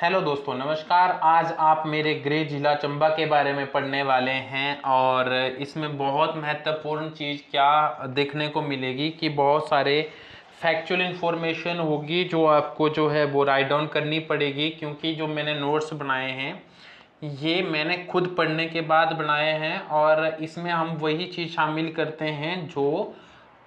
Hello दोस्तों, नमस्कार। आज आप मेरे गृह जिला चंबा के बारे में पढ़ने वाले हैं और इसमें बहुत महत्वपूर्ण चीज़ क्या देखने को मिलेगी कि बहुत सारे फैक्चुअल इन्फॉर्मेशन होगी जो आपको जो है वो राइट डाउन करनी पड़ेगी, क्योंकि जो मैंने नोट्स बनाए हैं ये मैंने खुद पढ़ने के बाद बनाए हैं और इसमें हम वही चीज़ शामिल करते हैं जो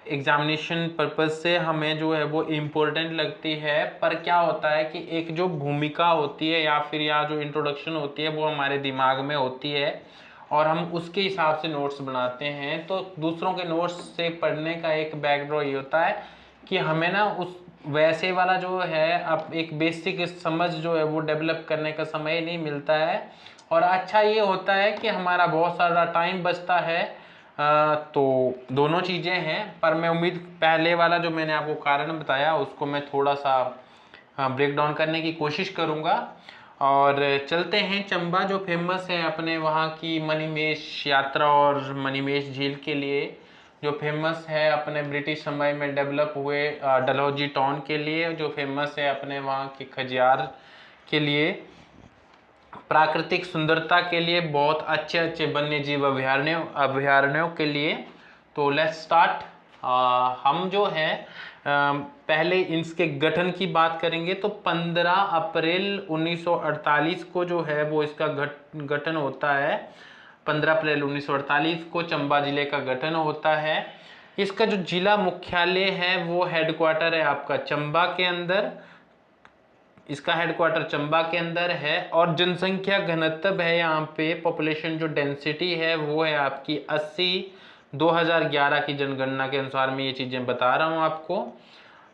एग्जामिनेशन पर्पज़ से हमें जो है वो इम्पोर्टेंट लगती है। पर क्या होता है कि एक जो भूमिका होती है या फिर या जो इंट्रोडक्शन होती है वो हमारे दिमाग में होती है और हम उसके हिसाब से नोट्स बनाते हैं। तो दूसरों के नोट्स से पढ़ने का एक बैकड्रॉ ये होता है कि हमें ना उस वैसे वाला जो है अब एक बेसिक समझ जो है वो डेवलप करने का समय नहीं मिलता है। और अच्छा ये होता है कि हमारा बहुत सारा टाइम बचता है। तो दोनों चीज़ें हैं, पर मैं उम्मीद पहले वाला जो मैंने आपको कारण बताया उसको मैं थोड़ा सा ब्रेक डाउन करने की कोशिश करूँगा। और चलते हैं चंबा जो फेमस है अपने वहाँ की मणिमहेश यात्रा और मणिमहेश झील के लिए, जो फेमस है अपने ब्रिटिश समय में डेवलप हुए डलहौजी टाउन के लिए, जो फेमस है अपने वहाँ के खजियार के लिए, प्राकृतिक सुंदरता के लिए, बहुत अच्छे अच्छे वन्य जीव अभयारण्यों के लिए। तो लेट्स स्टार्ट। हम जो है पहले इसके गठन की बात करेंगे। तो 15 अप्रैल 1948 को जो है वो इसका गठन होता है। 15 अप्रैल 1948 को चंबा जिले का गठन होता है। इसका जो जिला मुख्यालय है वो हेडक्वार्टर है आपका चंबा के अंदर। इसका हेडक्वार्टर चंबा के अंदर है और जनसंख्या घनत्व है यहाँ पे, पॉपुलेशन जो डेंसिटी है वो है आपकी 80। 2011 की जनगणना के अनुसार मैं ये चीज़ें बता रहा हूँ आपको।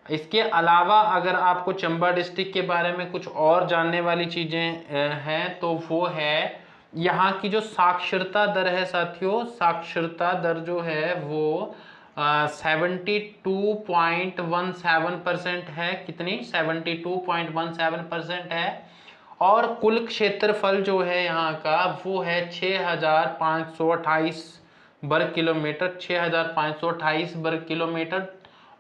इसके अलावा अगर आपको चंबा डिस्ट्रिक्ट के बारे में कुछ और जानने वाली चीज़ें हैं तो वो है यहाँ की जो साक्षरता दर है साथियों। साक्षरता दर जो है वो 72.17% है। कितनी? 72.17% है। और कुल क्षेत्रफल जो है यहाँ का वो है 6528 वर्ग किलोमीटर। 6528 वर्ग किलोमीटर।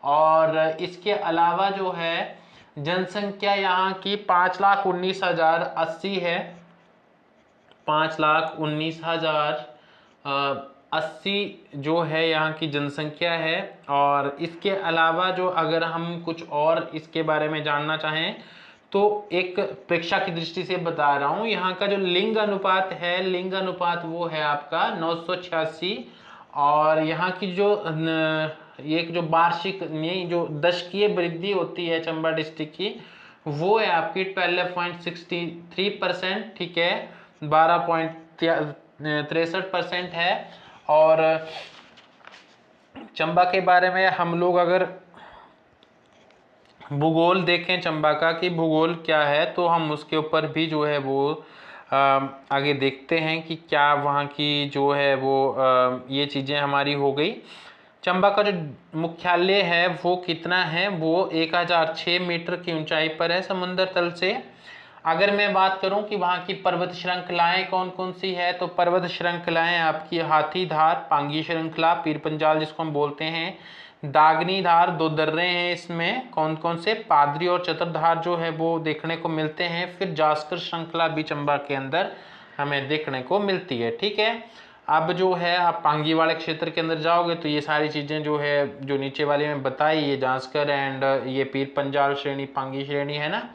और इसके अलावा जो है जनसंख्या यहाँ की 5,19,080 है। 5,19,080 जो है यहाँ की जनसंख्या है। और इसके अलावा जो अगर हम कुछ और इसके बारे में जानना चाहें तो एक प्रेक्षा की दृष्टि से बता रहा हूँ, यहाँ का जो लिंग अनुपात है, लिंग अनुपात वो है आपका 986। और यहाँ की जो एक जो वार्षिक नहीं जो दशकीय वृद्धि होती है चंबा डिस्ट्रिक्ट की वो है आपकी 12.63%। ठीक है, 12.63% है। और चंबा के बारे में हम लोग अगर भूगोल देखें चंबा का कि भूगोल क्या है तो हम उसके ऊपर भी जो है वो आगे देखते हैं कि क्या वहाँ की जो है वो ये चीज़ें हमारी हो गई। चंबा का जो मुख्यालय है वो कितना है? वो 1006 मीटर की ऊंचाई पर है समुद्र तल से। अगर मैं बात करूं कि वहाँ की पर्वत श्रृंखलाएं कौन कौन सी है तो पर्वत श्रृंखलाएं आपकी हाथीधार, पांगी श्रृंखला, पीर पंजाल जिसको हम बोलते हैं, दागनी धार, दो दर्रे हैं इसमें कौन कौन से, पादरी और चतुरधार जो है वो देखने को मिलते हैं। फिर जास्कर श्रृंखला भी चंबा के अंदर हमें देखने को मिलती है। ठीक है, अब जो है आप पांगी वाले क्षेत्र के अंदर जाओगे तो ये सारी चीज़ें जो है जो नीचे वाली में बताई, ये जास्कर एंड ये पीर पंजाल श्रेणी, पांगी श्रेणी है ना।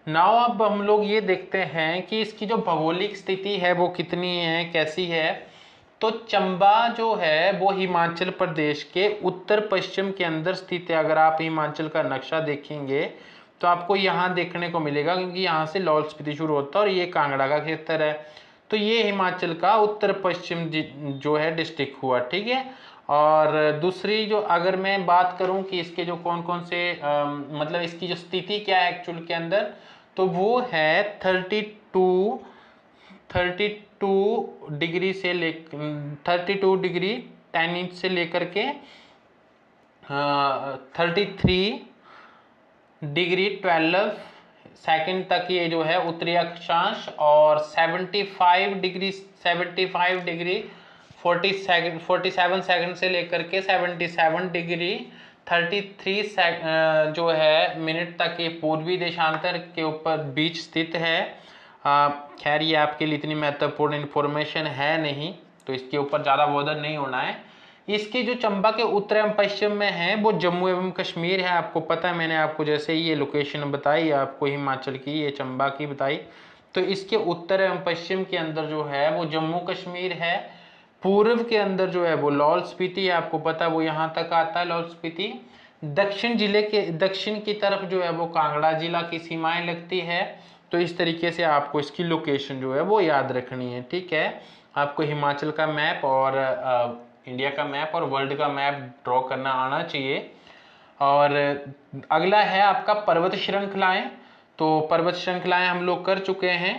नाउ अब हम लोग ये देखते हैं कि इसकी जो भौगोलिक स्थिति है वो कितनी है, कैसी है। तो चंबा जो है वो हिमाचल प्रदेश के उत्तर पश्चिम के अंदर स्थित है। अगर आप हिमाचल का नक्शा देखेंगे तो आपको यहाँ देखने को मिलेगा, क्योंकि यहाँ से लाहौल स्पीति शुरू होता है और ये कांगड़ा का क्षेत्र है। तो ये हिमाचल का उत्तर पश्चिम जो है डिस्ट्रिक्ट हुआ। ठीक है, और दूसरी जो अगर मैं बात करूं कि इसके जो कौन कौन से मतलब इसकी जो स्थिति क्या है एक्चुअल के अंदर, तो वो है 32 डिग्री से ले 32 डिग्री 10 इंच से लेकर के 33 डिग्री 12 सेकंड तक ये जो है उत्तरी अक्षांश। और 75 डिग्री 47 सेकंड से लेकर के 77 डिग्री जो है मिनट तक ये पूर्वी देशांतर के ऊपर बीच स्थित है। खैर ये आपके लिए इतनी महत्वपूर्ण इन्फॉर्मेशन है नहीं, तो इसके ऊपर ज़्यादा बोधर नहीं होना है। इसके जो चंबा के उत्तर एवं पश्चिम में है वो जम्मू एवं कश्मीर है। आपको पता है, मैंने आपको जैसे ही ये लोकेशन बताई आपको हिमाचल की, ये चंबा की बताई, तो इसके उत्तर एवं पश्चिम के अंदर जो है वो जम्मू कश्मीर है। पूर्व के अंदर जो है वो लाहौल स्पीति है, आपको पता है वो यहाँ तक आता है लाहौल स्पीति। दक्षिण की तरफ जो है वो कांगड़ा जिला की सीमाएं लगती है। तो इस तरीके से आपको इसकी लोकेशन जो है वो याद रखनी है, ठीक है। आपको हिमाचल का मैप और इंडिया का मैप और वर्ल्ड का मैप ड्रॉ करना आना चाहिए। और अगला है आपका पर्वत श्रृंखलाएं। तो पर्वत श्रृंखलाएं हम लोग कर चुके हैं।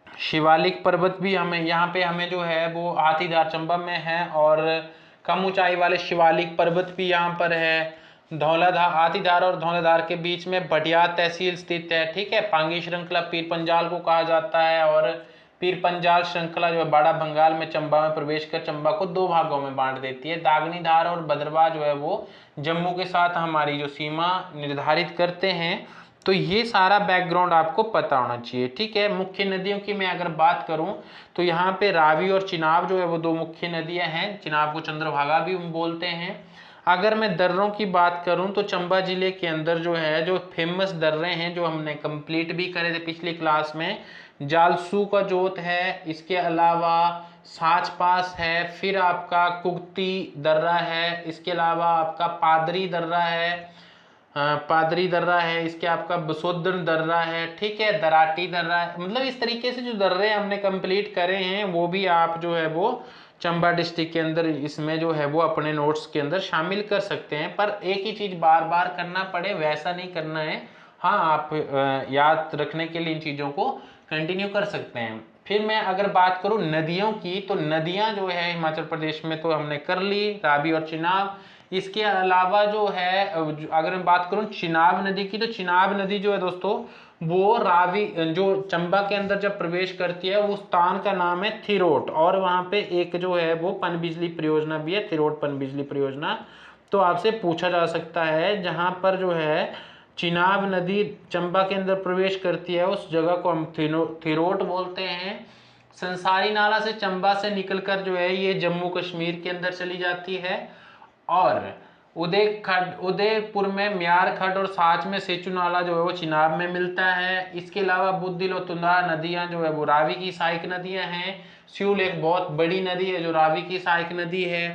शिवालिक पर्वत भी हमें यहाँ पे हमें जो है वो हाथीदार चंबा में है, और कम ऊंचाई वाले शिवालिक पर्वत भी यहाँ पर है। धौलाधार, हाथीदार और धौलाधार के बीच में भटियात तहसील स्थित है, ठीक है। पांगी श्रृंखला पीर पंजाल को कहा जाता है, और पीर पंजाल श्रृंखला जो है बड़ा बंगाल में चंबा में प्रवेश कर चंबा को दो भागों में बांट देती है। दागनी धार और भद्रवाह जो है वो जम्मू के साथ हमारी जो सीमा निर्धारित करते हैं। तो ये सारा बैकग्राउंड आपको पता होना चाहिए, ठीक है। मुख्य नदियों की मैं अगर बात करूं तो यहाँ पे रावी और चिनाब जो है वो दो मुख्य नदियां हैं। चिनाब को चंद्रभागा भी बोलते हैं। अगर मैं दर्रों की बात करूं तो चंबा जिले के अंदर जो है जो फेमस दर्रे हैं जो हमने कंप्लीट भी करे थे पिछली क्लास में, जालसू का जोत है, इसके अलावा साच पास है, फिर आपका कुगती दर्रा है, इसके अलावा आपका पादरी दर्रा है, इसके आपका बसोदन दर्रा है, ठीक है, दराटी दर्रा है। मतलब इस तरीके से जो दर्रे हमने कंप्लीट करे हैं वो भी आप जो है वो चंबा डिस्ट्रिक्ट के अंदर इसमें जो है वो अपने नोट्स के अंदर शामिल कर सकते हैं। पर एक ही चीज बार बार करना पड़े वैसा नहीं करना है। हाँ, आप याद रखने के लिए इन चीजों को कंटिन्यू कर सकते हैं। फिर मैं अगर बात करूं नदियों की, तो नदियां जो है हिमाचल प्रदेश में तो हमने कर ली, रावी और चिनाब। इसके अलावा जो है अगर मैं बात करूं चिनाब नदी की, तो चिनाब नदी जो है दोस्तों वो रावी जो चंबा के अंदर जब प्रवेश करती है उस स्थान का नाम है थिरोट, और वहां पे एक जो है वो पनबिजली परियोजना भी है, थिरोट पनबिजली परियोजना। तो आपसे पूछा जा सकता है जहां पर जो है चिनाब नदी चंबा के अंदर प्रवेश करती है उस जगह को हम थिरोट बोलते हैं। संसारी नाला से चंबा से निकलकर जो है ये जम्मू कश्मीर के अंदर चली जाती है, और उदयपुर में म्यार खड्ड और साच में सेचू नाला जो है वो चिनाब में मिलता है। इसके अलावा बुद्धिल और तुंदा नदियां जो है वो रावी की सहायक नदियां हैं। स्यूल एक बहुत बड़ी नदी है जो रावी की सहायक नदी है।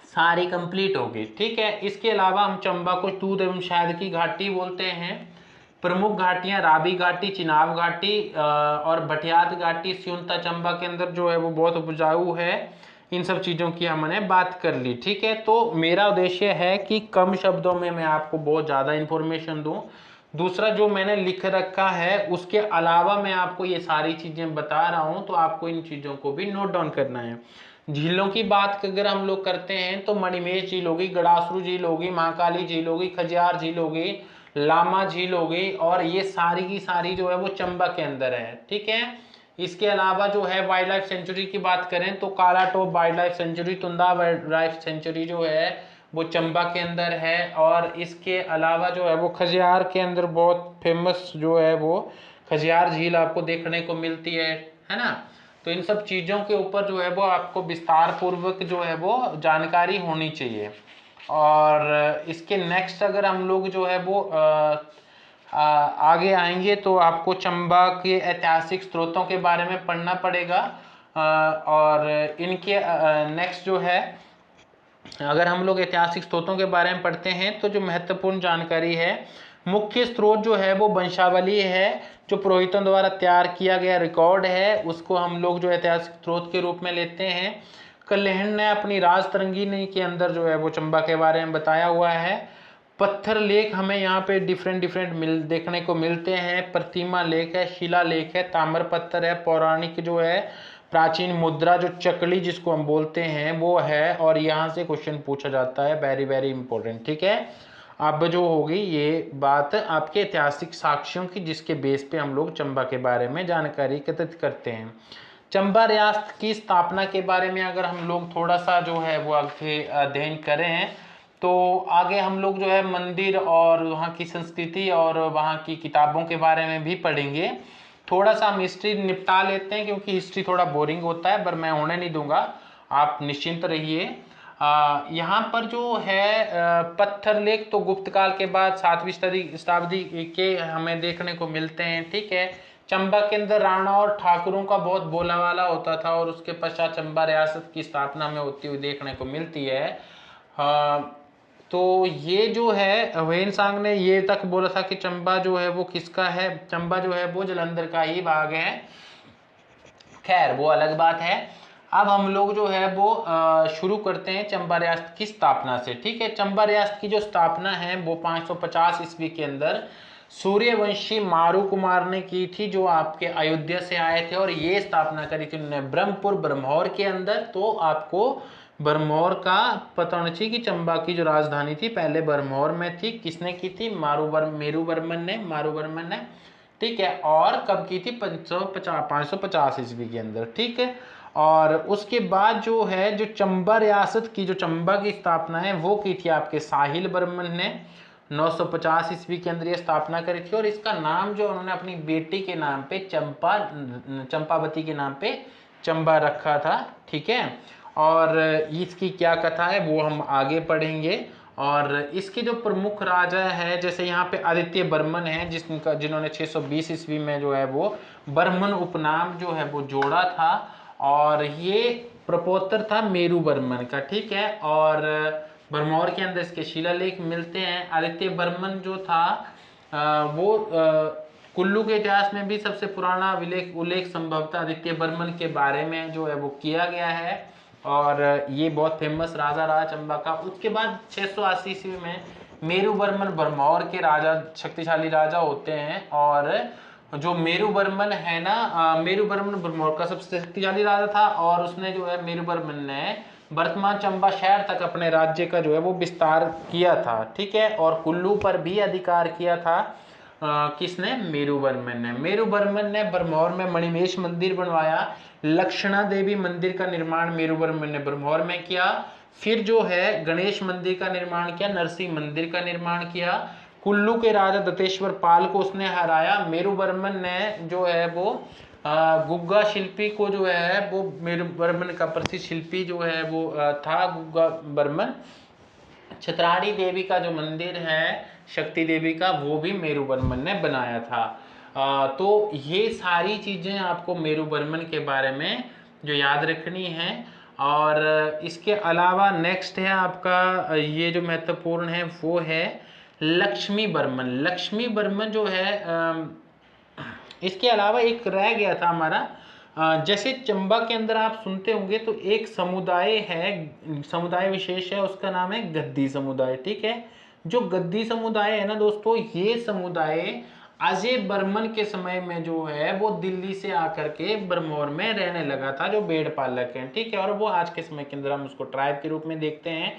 सारी कंप्लीट होगी, ठीक है। इसके अलावा हम चंबा को दूध एवं शहद की घाटी बोलते हैं। प्रमुख घाटियां रावी घाटी, चिनाब घाटी और भटियात घाटी स्यूनता चंबा के अंदर जो है वो बहुत उपजाऊ है। इन सब चीज़ों की हमने बात कर ली, ठीक है। तो मेरा उद्देश्य है कि कम शब्दों में मैं आपको बहुत ज़्यादा इन्फॉर्मेशन दूं। दूसरा जो मैंने लिख रखा है उसके अलावा मैं आपको ये सारी चीज़ें बता रहा हूं, तो आपको इन चीज़ों को भी नोट डाउन करना है। झीलों की बात अगर हम लोग करते हैं तो मणिमेश झील होगी, गड़ासरू झील होगी, महाकाली झील होगी, खजियार झील होगी, लामा झील होगी, और ये सारी की सारी जो है वो चंबा के अंदर है, ठीक है। इसके अलावा जो है वाइल्ड लाइफ सेंचुरी की बात करें तो कालाटोप वाइल्ड लाइफ सेंचुरी, तुंदा वाइल्ड लाइफ सेंचुरी जो है वो चंबा के अंदर है। और इसके अलावा जो है वो खजियार के अंदर बहुत फेमस जो है वो खजियार झील आपको देखने को मिलती है ना। तो इन सब चीज़ों के ऊपर जो है वो आपको विस्तार पूर्वक जो है वो जानकारी होनी चाहिए। और इसके नेक्स्ट अगर हम लोग जो है वो आगे आएंगे तो आपको चंबा के ऐतिहासिक स्रोतों के बारे में पढ़ना पड़ेगा। और इनके नेक्स्ट जो है अगर हम लोग ऐतिहासिक स्रोतों के बारे में पढ़ते हैं तो जो महत्वपूर्ण जानकारी है, मुख्य स्रोत जो है वो वंशावली है, जो पुरोहितों द्वारा तैयार किया गया रिकॉर्ड है उसको हम लोग जो ऐतिहासिक स्रोत के रूप में लेते हैं। कल्हण ने अपनी राजतरंगिणी के अंदर जो है वो चंबा के बारे में बताया हुआ है। पत्थर लेख हमें यहाँ पे डिफरेंट देखने को मिलते हैं। प्रतिमा लेख है, शिला लेख है, ताम्र पत्थर है, पौराणिक जो है प्राचीन मुद्रा जो चकली जिसको हम बोलते हैं वो है, और यहाँ से क्वेश्चन पूछा जाता है, वेरी वेरी इंपॉर्टेंट, ठीक है। अब जो होगी ये बात आपके ऐतिहासिक साक्ष्यों की जिसके बेस पे हम लोग चंबा के बारे में जानकारी एकत्रित करते हैं। चंबा रियासत की स्थापना के बारे में अगर हम लोग थोड़ा सा जो है वो आगे अध्ययन करें तो आगे हम लोग जो है मंदिर और वहाँ की संस्कृति और वहाँ की किताबों के बारे में भी पढ़ेंगे। थोड़ा सा हम हिस्ट्री निपटा लेते हैं क्योंकि हिस्ट्री थोड़ा बोरिंग होता है, पर मैं होने नहीं दूंगा, आप निश्चिंत रहिए। यहाँ पर जो है पत्थर लेख तो गुप्त काल के बाद 7वीं शताब्दी के हमें देखने को मिलते हैं, ठीक है। चंबा के अंदर राणा और ठाकुरों का बहुत बोलावाला होता था और उसके पश्चात चंबा रियासत की स्थापना में होती हुई देखने को मिलती है। तो ये जो है ह्वेन ने ये तक बोला था कि चंबा जो है वो किसका है, चंबा जो है वो जालंधर का ही भाग है। खैर वो अलग बात है। अब हम लोग जो है वो शुरू करते हैं चंबा रियासत की स्थापना से, ठीक है। चंबा रियासत की जो स्थापना है वो 550 ईस्वी के अंदर सूर्यवंशी मारू कुमार ने की थी, जो आपके अयोध्या से आए थे, और ये स्थापना करी थी उन्होंने ब्रह्मपुर ब्रह्मौर के अंदर। तो आपको ब्रह्मौर का पता होना चाहिए कि चंबा की जो राजधानी थी पहले ब्रह्मौर में थी। किसने की थी? मारूवर्मन ने, ठीक है। और कब की थी? 550 ईस्वी के अंदर, ठीक है। और उसके बाद जो है जो चंबा रियासत की, जो चंबा की स्थापना है वो की थी आपके साहिल बर्मन ने 950 ईस्वी के अंदर ये स्थापना करी थी। और इसका नाम जो उन्होंने अपनी बेटी के नाम पे चंपावती के नाम पे चंबा रखा था, ठीक है। और इसकी क्या कथा है वो हम आगे पढ़ेंगे। और इसके जो प्रमुख राजा है, जैसे यहाँ पे आदित्य बर्मन है जिन्होंने 620 ईस्वी में जो है वो बर्मन उपनाम जो है वो जोड़ा था, और ये प्रपोतर था मेरू बर्मन का, ठीक है। और भरमौर के अंदर इसके शिलालेख मिलते हैं। आदित्य बर्मन जो था वो कुल्लू के इतिहास में भी सबसे पुराना उल्लेख संभवतः आदित्य बर्मन के बारे में जो है वो किया गया है, और ये बहुत फेमस राजा रहा चंबा का। उसके बाद 680 ईस्वी में मेरू बर्मन भरमौर के राजा, शक्तिशाली राजा होते हैं। और जो मेरू बर्मन है ना, मेरू बर्मन भरमौर का सबसे शक्तिशाली राजा था, और उसने जो है मेरू बर्मन ने वर्तमान चंबा शहर तक अपने राज्य का जो है वो विस्तार किया था, ठीक है। और कुल्लू पर भी अधिकार किया था। किसने? मेरू बर्मन ने भरमौर में मणिमेश मंदिर बनवाया। लक्षणा देवी मंदिर का निर्माण मेरू बर्मन ने भरमौर में किया। फिर जो है गणेश मंदिर का निर्माण किया, नरसिंह मंदिर का निर्माण किया। कुल्लू के राजा दत्तेश्वर पाल को उसने हराया। मेरू बर्मन ने जो है वो गुग्गा शिल्पी को जो है वो मेरू बर्मन का प्रसिद्ध शिल्पी जो है वो था गुग्गा बर्मन। छतराड़ी देवी का जो मंदिर है शक्ति देवी का, वो भी मेरू बर्मन ने बनाया था। तो ये सारी चीज़ें आपको मेरू बर्मन के बारे में जो याद रखनी है। और इसके अलावा नेक्स्ट है आपका ये जो महत्वपूर्ण है वो है लक्ष्मी बर्मन जो है इसके अलावा एक रह गया था हमारा। जैसे चंबा के अंदर आप सुनते होंगे तो एक समुदाय है, समुदाय विशेष है, उसका नाम है गद्दी समुदाय, ठीक है। जो गद्दी समुदाय है ना दोस्तों, ये समुदाय अजय बर्मन के समय में जो है वो दिल्ली से आकर के बरमौर में रहने लगा था, जो भेड़ पालक हैं, ठीक है। और वो आज के समय के अंदर हम उसको ट्राइब के रूप में देखते हैं।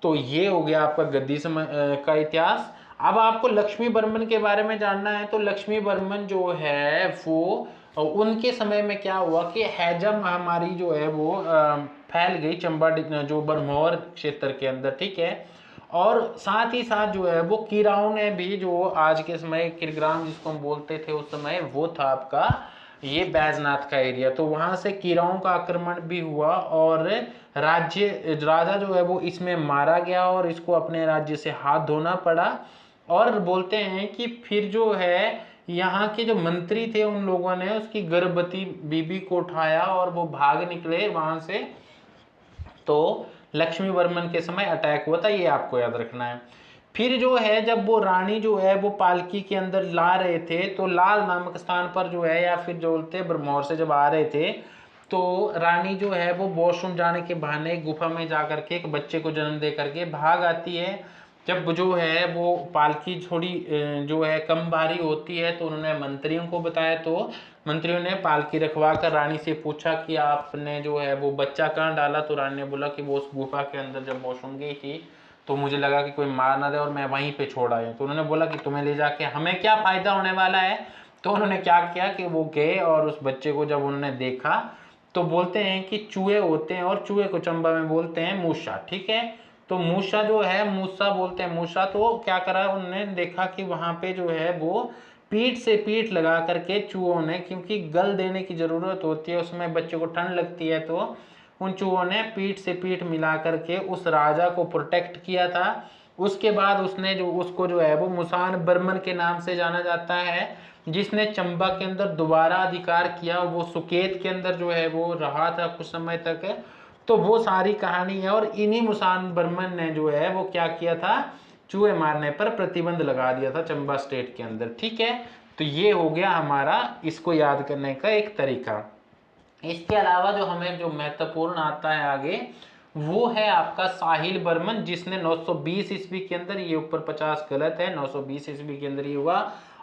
तो ये हो गया आपका गद्दी का इतिहास। अब आपको लक्ष्मी बर्मन के बारे में जानना है। तो लक्ष्मी बर्मन जो है वो उनके समय में क्या हुआ कि हैजा महामारी जो है वो फैल गई चंबा जो बरमौर क्षेत्र के अंदर, ठीक है। और साथ ही साथ जो है वो किराओं ने भी, जो आज के समय किरग्राम जिसको हम बोलते थे उस समय, वो था आपका ये बैजनाथ का एरिया। तो वहां से किराओं का आक्रमण भी हुआ और राजा जो है वो इसमें मारा गया और इसको अपने राज्य से हाथ धोना पड़ा। और बोलते हैं कि फिर जो है यहाँ के जो मंत्री थे उन लोगों ने उसकी गर्भवती बीबी को उठाया और वो भाग निकले वहां से। तो लक्ष्मी वर्मन के समय अटैक हुआ था, ये आपको याद रखना है। फिर जो है जब वो रानी जो है वो पालकी के अंदर ला रहे थे, तो लाल नामक स्थान पर जो है, या फिर जो बोलते ब्रह्मौर से जब आ रहे थे, तो रानी जो है वो वॉशरूम जाने के बहाने गुफा में जाकर के एक बच्चे को जन्म दे करके भाग आती है। जब जो है वो पालकी थोड़ी जो है कम भारी होती है तो उन्होंने मंत्रियों को बताया। तो मंत्रियों ने पालकी रखवा कर रानी से पूछा कि आपने जो है वो बच्चा कहाँ डाला। तो रानी ने बोला कि वो उस गुफा के अंदर जब वॉशरूम गई थी तो मुझे लगा कि कोई मार ना दे और मैं वहीं पे छोड़ आया। तो उन्होंने बोला कि तुम्हें ले जाके हमें क्या फ़ायदा होने वाला है। तो उन्होंने क्या किया कि वो गए और उस बच्चे को जब उन्होंने देखा तो बोलते हैं कि चूहे होते हैं, और चूहे को चंबा में बोलते हैं मूसा, ठीक है। तो मूसा जो है, मूसा बोलते हैं मूसा, तो क्या करा उन्होंने, देखा कि वहां पे जो है वो पीठ से पीठ लगा करके चूहों ने, क्योंकि गल देने की जरूरत होती है, उसमें बच्चे को ठंड लगती है, तो उन चूहों ने पीठ से पीठ मिला करके उस राजा को प्रोटेक्ट किया था। उसके बाद उसने जो उसको जो है वो मुसान बर्मन के नाम से जाना जाता है, जिसने चंबा के अंदर दोबारा अधिकार किया। वो सुकेत के अंदर जो है वो रहा था कुछ समय तक। तो वो सारी कहानी है, और इन्हीं मुसान बर्मन ने जो है वो क्या किया था, चूहे मारने पर प्रतिबंध लगा दिया था चंबा स्टेट के अंदर। ठीक है, तो ये हो गया हमारा इसको याद करने का एक तरीका। इसके अलावा जो हमें जो महत्वपूर्ण आता है आगे, वो है आपका साहिल बर्मन, जिसने 920 ईस्वी के अंदर, ये ऊपर 50 गलत है, 920 ईस्वी के अंदर ये हुआ,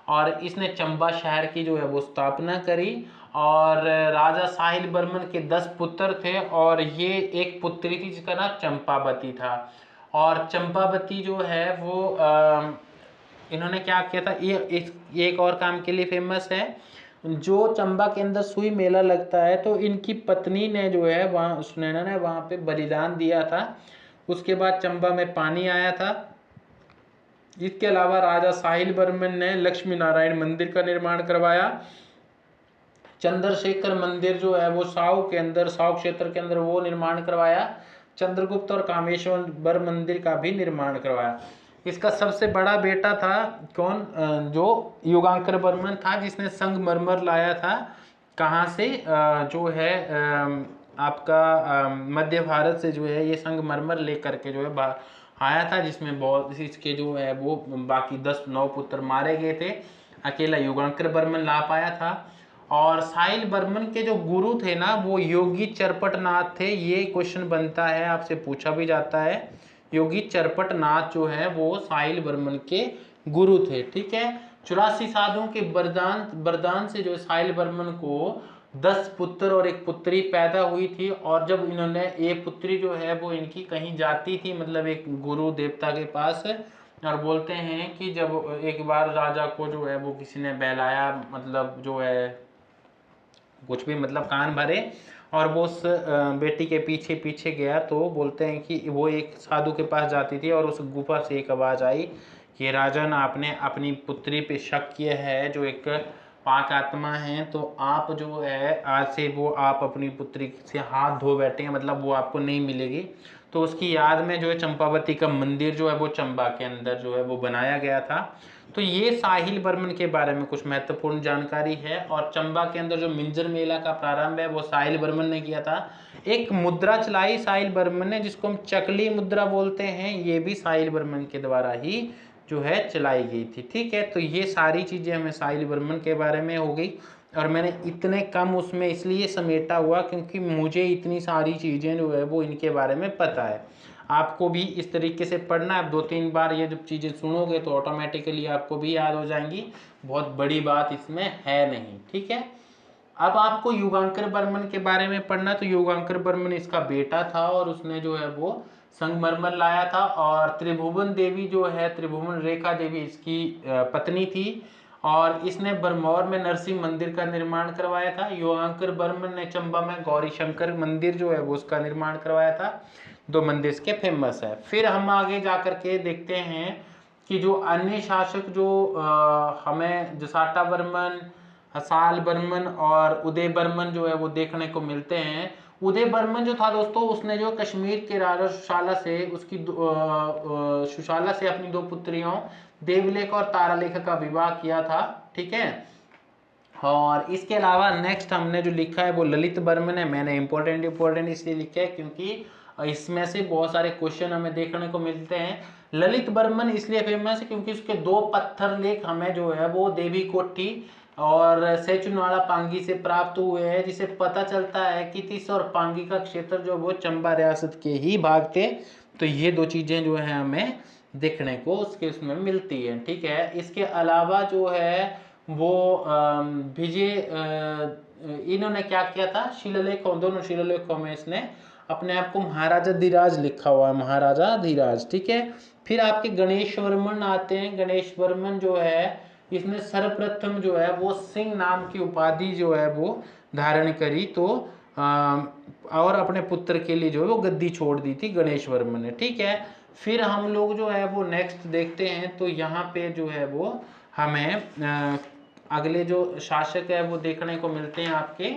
और इसने चंबा शहर की जो है वो स्थापना करी। और राजा साहिल बर्मन के 10 पुत्र थे, और ये एक पुत्री थी जिसका नाम चंपावती था। और चंपावती जो है वो इन्होंने क्या किया था, ये एक और काम के लिए फेमस है। जो चंबा के अंदर सुई मेला लगता है, तो इनकी पत्नी ने जो है वहाँ, सुनैना ने वहाँ पे बलिदान दिया था। उसके बाद चंबा में पानी आया था। इसके अलावा राजा साहिल बर्मन ने लक्ष्मी नारायण मंदिर का निर्माण करवाया। चंद्रशेखर मंदिर जो है वो साव के अंदर, साव क्षेत्र के अंदर वो निर्माण करवाया। चंद्रगुप्त और कामेश्वर मंदिर का भी निर्माण करवाया। इसका सबसे बड़ा बेटा था कौन, जो युगांकर बर्मन था, जिसने संगमरमर लाया था। कहाँ से, जो है आपका मध्य भारत से जो है ये संगमरमर लेकर के जो है आया था, जिसमें बहुत इसके जो है वो बाकी 9 पुत्र मारे गए थे, अकेला युगांकर बर्मन ला पाया था। और साहिल बर्मन के जो गुरु थे ना, वो योगी चरपटनाथ थे। ये क्वेश्चन बनता है, आपसे पूछा भी जाता है। योगी चरपटनाथ जो है वो साहिल बर्मन के गुरु थे। ठीक है, 84 साधुओं के वरदान से जो साहिल बर्मन को 10 पुत्र और एक पुत्री पैदा हुई थी। और जब इन्होंने, ये पुत्री जो है वो इनकी कहीं जाती थी, मतलब एक गुरु देवता के पास, और बोलते हैं कि जब एक बार राजा को जो है वो किसी ने बहलाया, मतलब जो है कुछ भी, मतलब कान भरे, और वो उस बेटी के पीछे पीछे गया, तो बोलते हैं कि वो एक साधु के पास जाती थी, और उस गुफा से एक आवाज़ आई कि राजन, आपने अपनी पुत्री पे शक किया है, जो एक पाक आत्मा है, तो आप जो है आज से वो आप अपनी पुत्री से हाथ धो बैठे हैं, मतलब वो आपको नहीं मिलेगी। तो उसकी याद में जो है चंपावती का मंदिर जो है वो चंबा के अंदर जो है वो बनाया गया था। तो ये साहिल बर्मन के बारे में कुछ महत्वपूर्ण जानकारी है। और चंबा के अंदर जो मिंजर मेला का प्रारंभ है वो साहिल बर्मन ने किया था। एक मुद्रा चलाई साहिल बर्मन ने, जिसको हम चकली मुद्रा बोलते हैं, ये भी साहिल बर्मन के द्वारा ही जो है चलाई गई थी। ठीक है, तो ये सारी चीज़ें हमें साहिल बर्मन के बारे में हो गई। और मैंने इतने कम उसमें इसलिए समेटा हुआ क्योंकि मुझे इतनी सारी चीज़ें जो है वो इनके बारे में पता है। आपको भी इस तरीके से पढ़ना है, 2-3 बार ये जब चीज़ें सुनोगे तो ऑटोमेटिकली आपको भी याद हो जाएंगी। बहुत बड़ी बात इसमें है नहीं। ठीक है, अब आपको युगांकर बर्मन के बारे में पढ़ना। तो युगांकर बर्मन इसका बेटा था, और उसने जो है वो संगमरमर लाया था। और त्रिभुवन देवी जो है, त्रिभुवन रेखा देवी इसकी पत्नी थी, और इसने बरमौर में नरसिंह मंदिर का निर्माण करवाया था। युगांकर बर्मन ने चंबा में गौरी शंकर मंदिर जो है वो उसका निर्माण करवाया था। 2 मंदिर इसके फेमस है। फिर हम आगे जा करके देखते हैं कि जो अन्य शासक जो हमें जसाटा बर्मन, हसाल बर्मन और उदय बर्मन जो है वो देखने को मिलते हैं। उदय बर्मन जो था दोस्तों, उसने जो कश्मीर के राजा सुशाला से उसकी सुशाला से अपनी 2 पुत्रियों देवलेख और तारालेख का विवाह किया था। ठीक है, और इसके अलावा नेक्स्ट हमने जो लिखा है वो ललित बर्मन है। मैंने इंपॉर्टेंट इसलिए लिखा है क्योंकि इसमें से बहुत सारे क्वेश्चन हमें देखने को मिलते हैं। ललित बर्मन इसलिए फेमस है क्योंकि उसके 2 पत्थर लेख हमें जो है वो देवी कोठी और सेचुनाला पांगी से प्राप्त हुए हैं, जिसे पता चलता है कि तीस और पांगी का क्षेत्र जो वो चंबा रियासत के ही भाग थे। तो ये 2 चीजें जो है हमें देखने को उसके उसमें मिलती है। ठीक है, इसके अलावा जो है वो विजय, इन्होंने क्या किया था, शिलालेखों, दोनों शिलालेखों में इसने अपने आप को महाराजा धीराज लिखा हुआ है, महाराजा धीराज। ठीक है, फिर आपके गणेश वर्मन आते हैं। गणेश वर्मन जो है, इसने सर्वप्रथम जो है वो सिंह नाम की उपाधि जो है वो धारण करी। तो और अपने पुत्र के लिए जो है वो गद्दी छोड़ दी थी गणेश वर्मन ने। ठीक है, फिर हम लोग जो है वो नेक्स्ट देखते हैं, तो यहाँ पे जो है वो हमें अगले जो शासक है वो देखने को मिलते हैं आपके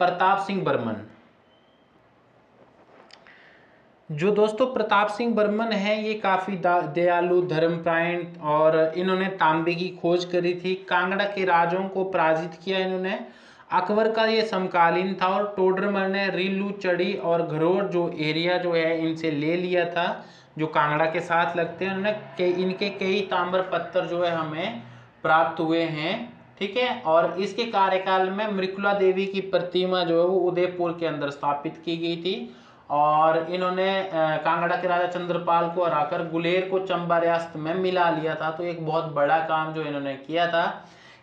प्रताप सिंह बर्मन। जो दोस्तों प्रताप सिंह बर्मन है ये काफ़ी दयालु, धर्मपरायण, और इन्होंने तांबे की खोज करी थी। कांगड़ा के राजाओं को पराजित किया इन्होंने। अकबर का ये समकालीन था, और टोडरमल ने रीलू, चढ़ी और घरोर जो एरिया जो है इनसे ले लिया था, जो कांगड़ा के साथ लगते हैं। उन्होंने इनके कई ताम्र पत्थर जो है हमें प्राप्त हुए हैं। ठीक है, और इसके कार्यकाल में मृकुला देवी की प्रतिमा जो है वो उदयपुर के अंदर स्थापित की गई थी, और इन्होंने कांगड़ा के राजा चंद्रपाल को हराकर गुलेर को चंबा रियासत में मिला लिया था। तो एक बहुत बड़ा काम जो इन्होंने किया था।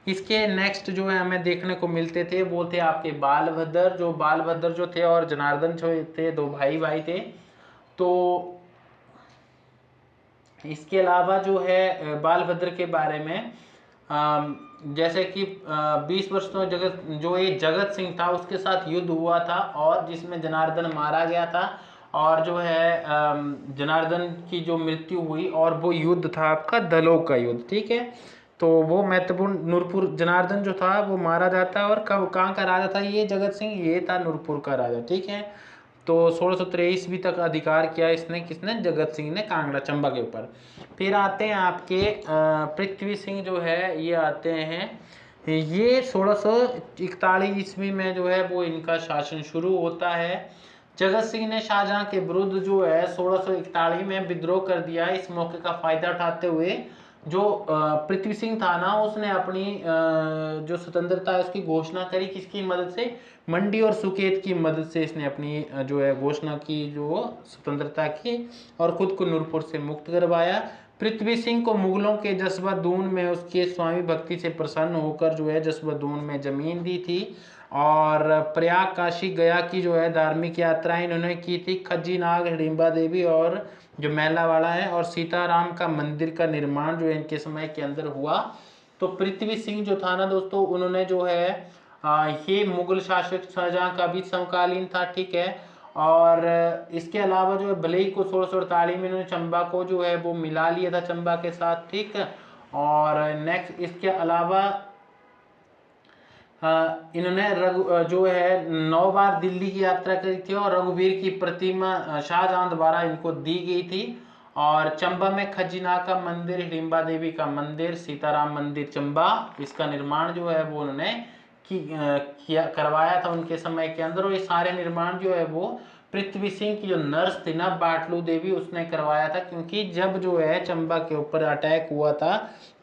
इसके नेक्स्ट जो है हमें देखने को मिलते थे वो थे आपके बालभद्र जो थे और जनार्दन जो थे, दो भाई थे। तो इसके अलावा जो है बालभद्र के बारे में जैसे कि 20 वर्ष तो जगत सिंह था उसके साथ युद्ध हुआ था, और जिसमें जनार्दन मारा गया था, और जो है जनार्दन की जो मृत्यु हुई, और वो युद्ध था आपका दलों का युद्ध। ठीक है, तो वो महत्वपूर्ण, नूरपुर जनार्दन जो था वो मारा जाता है, और कहाँ का राजा था ये जगत सिंह, ये था नूरपुर का राजा। ठीक है, तो 1623 ईस्वी तक अधिकार किया इसने, किसने, जगत सिंह ने, कांगड़ा चंबा के ऊपर। फिर आते हैं आपके पृथ्वी सिंह जो है ये आते हैं, ये 1641 ईस्वी में जो है वो इनका शासन शुरू होता है। जगत सिंह ने शाहजहां के विरुद्ध जो है 1641 में विद्रोह कर दिया। इस मौके का फायदा उठाते हुए जो पृथ्वी सिंह था ना, उसने अपनी जो स्वतंत्रता है उसकी घोषणा करी, किसकी मदद से, मंडी और सुकेत की मदद से इसने अपनी जो है घोषणा की, जो स्वतंत्रता की, और खुद को नूरपुर से मुक्त करवाया। पृथ्वी सिंह को मुगलों के जसबा दून में उसके स्वामी भक्ति से प्रसन्न होकर जो है जसबा दून में जमीन दी थी, और प्रयाग, काशी, गया की जो है धार्मिक यात्राएं इन्होंने की थी। खज्जी नाग, हिडिंबा देवी और जो मेलावाड़ा है, और सीताराम का मंदिर का निर्माण जो इनके समय के अंदर हुआ। तो पृथ्वी सिंह जो था ना दोस्तों, उन्होंने जो है ये मुगल शासक शाहजहां का भी समकालीन था। ठीक है, और इसके अलावा जो है भले ही को 1648 में इन्होंने चंबा को जो है वो मिला लिया था चंबा के साथ। ठीक, और नेक्स्ट इसके अलावा इन्होंने जो है 9 बार दिल्ली की यात्रा करी थी, और रघुवीर की प्रतिमा शाहजहां द्वारा इनको दी गई थी। और चंबा में खजीना का मंदिर, हिडिंबा देवी का मंदिर, सीताराम मंदिर चंबा, इसका निर्माण जो है वो उन्होंने करवाया था उनके समय के अंदर। और ये सारे निर्माण जो है वो पृथ्वी सिंह की जो नर्स थी ना बाटलू देवी, उसने करवाया था। क्योंकि जब जो है चंबा के ऊपर अटैक हुआ था,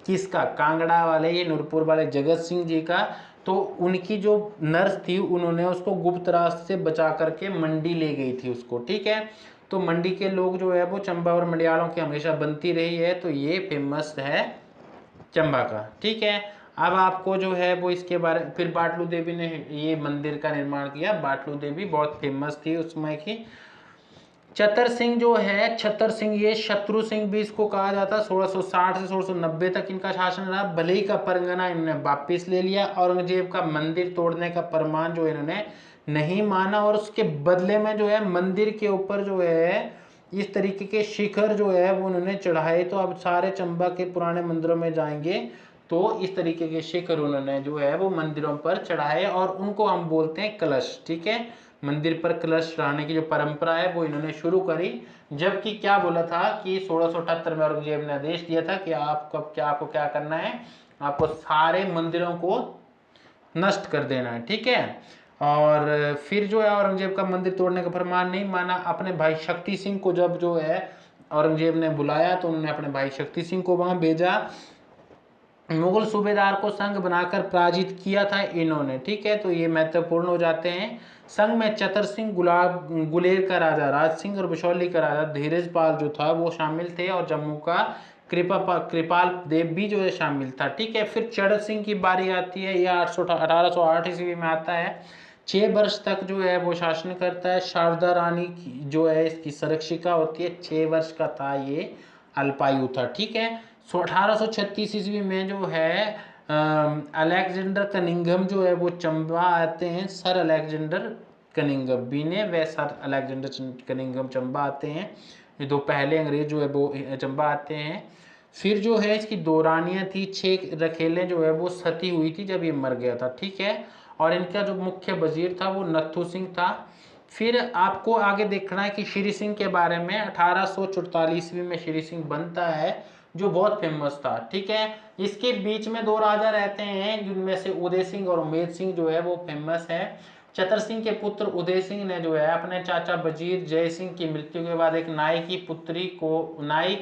किसका, कांगड़ा वाले, ये नूरपुर वाले जगत सिंह जी का, तो उनकी जो नर्स थी उन्होंने उसको गुप्त रास्ते से बचा करके मंडी ले गई थी उसको। ठीक है, तो मंडी के लोग जो है वो चंबा और मंडियालों की हमेशा बनती रही है। तो ये फेमस है चंबा का। ठीक है, अब आपको जो है वो इसके बारे, फिर बाटलू देवी ने ये मंदिर का निर्माण किया। बाटलू देवी बहुत फेमस थी उस समय की। चतर सिंह जो है, छतर सिंह, ये शत्रु सिंह भी इसको कहा जाता है। 1660 से 1690 तक इनका शासन रहा। भले का परगना इन्होंने वापिस ले लिया। औरंगजेब का मंदिर तोड़ने का फरमान जो इन्होंने नहीं माना, और उसके बदले में जो है मंदिर के ऊपर जो है इस तरीके के शिखर जो है वो उन्होंने चढ़ाए। तो अब सारे चंबा के पुराने मंदिरों में जाएंगे तो इस तरीके के शिखर उन्होंने जो है वो मंदिरों पर चढ़ाए, और उनको हम बोलते हैं कलश। ठीक है, मंदिर पर कलश चढ़ाने की जो परंपरा है वो इन्होंने शुरू करी। जबकि क्या बोला था कि 1678 में औरंगजेब ने आदेश दिया था कि आपको क्या करना है, आपको सारे मंदिरों को नष्ट कर देना है। ठीक है, और फिर जो है औरंगजेब का मंदिर तोड़ने का फरमान नहीं माना। अपने भाई शक्ति सिंह को जब जो है औरंगजेब ने बुलाया तो उन्होंने अपने भाई शक्ति सिंह को वहां भेजा। मुगल सूबेदार को संघ बनाकर पराजित किया था इन्होंने। ठीक है, तो ये महत्वपूर्ण हो जाते हैं। संघ में चतर सिंह, गुलेर का राजा राज सिंह और बिशौली का राजा धीरज पाल जो था वो शामिल थे, और जम्मू का कृपाल देव भी जो है शामिल था। ठीक है, फिर चढ़ सिंह की बारी आती है। यह 1808 ईस्वी में आता है। 6 वर्ष तक जो है वो शासन करता है। शारदा रानी जो है इसकी संरक्षिका होती है। 6 वर्ष का था ये, अल्पायु था। ठीक है, 1836 ईस्वी में जो है अलेक्जेंडर कनिंघम जो है वो चंबा आते हैं, सर अलेक्जेंडर कनिंघम, बीने व सर अलेक्जेंडर कनिंघम चंबा आते हैं। ये दो पहले अंग्रेज जो है वो चंबा आते हैं। फिर जो है इसकी दो रानियाँ थी, 6 रखेलें जो है वो सती हुई थी जब ये मर गया था, ठीक है। और इनका जो मुख्य वजीर था वो नत्थू सिंह था। फिर आपको आगे देखना है कि श्री सिंह के बारे में। 1844 ईस्वी में श्री सिंह बनता है जो बहुत फेमस था, ठीक है। इसके बीच में दो राजा रहते हैं जिनमें से उदय सिंह और उमेद सिंह जो है वो फेमस है। चतर सिंह के पुत्र उदय सिंह ने जो है अपने चाचा वजीर जय सिंह की मृत्यु के बाद एक नाई